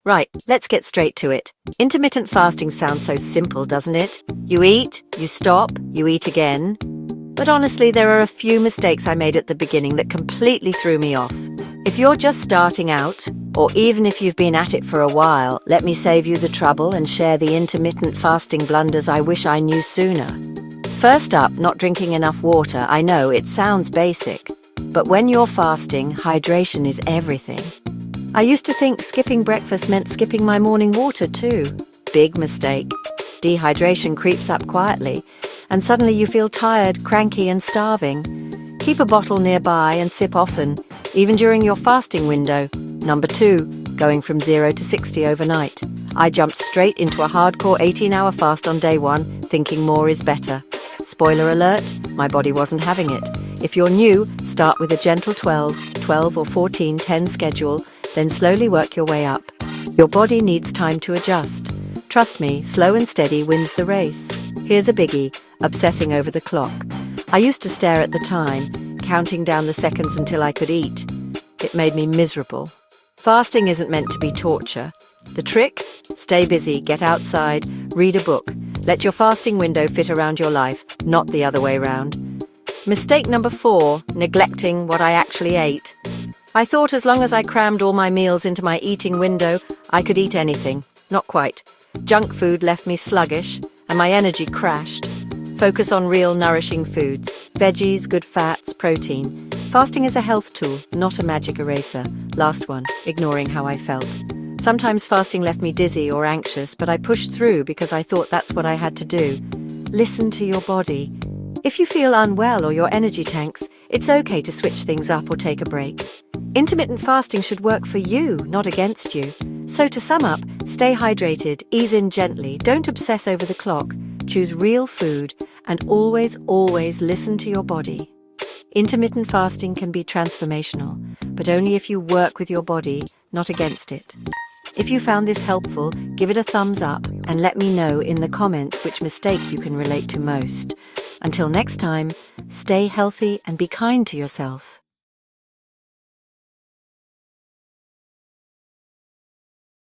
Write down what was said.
Right, let's get straight to it. Intermittent fasting sounds so simple, doesn't it? You eat, you stop, you eat again. But honestly, there are a few mistakes I made at the beginning that completely threw me off. If you're just starting out, or even if you've been at it for a while, let me save you the trouble and share the intermittent fasting blunders I wish I knew sooner. First up, not drinking enough water. I know it sounds basic, but when you're fasting, hydration is everything. I used to think skipping breakfast meant skipping my morning water too. Big mistake. Dehydration creeps up quietly, and suddenly you feel tired, cranky, and starving. Keep a bottle nearby and sip often, even during your fasting window. Number 2, going from 0 to 60 overnight. I jumped straight into a hardcore 18-hour fast on day 1, thinking more is better. Spoiler alert, my body wasn't having it. If you're new, start with a gentle 12 or 14-10 schedule, then slowly work your way up. Your body needs time to adjust. Trust me, slow and steady wins the race. Here's a biggie, obsessing over the clock. I used to stare at the time, counting down the seconds until I could eat. It made me miserable. Fasting isn't meant to be torture. The trick? Stay busy, get outside, read a book. Let your fasting window fit around your life, not the other way round. Mistake number 4, neglecting what I actually ate. I thought as long as I crammed all my meals into my eating window, I could eat anything. Not quite. Junk food left me sluggish, and my energy crashed. Focus on real nourishing foods. Veggies, good fats, protein. Fasting is a health tool, not a magic eraser. Last one, ignoring how I felt. Sometimes fasting left me dizzy or anxious, but I pushed through because I thought that's what I had to do. Listen to your body. If you feel unwell or your energy tanks, it's okay to switch things up or take a break. Intermittent fasting should work for you, not against you. So to sum up, stay hydrated, ease in gently, don't obsess over the clock, choose real food, and always listen to your body. Intermittent fasting can be transformational, but only if you work with your body, not against it. If you found this helpful, give it a thumbs up and let me know in the comments which mistake you can relate to most. Until next time, stay healthy and be kind to yourself.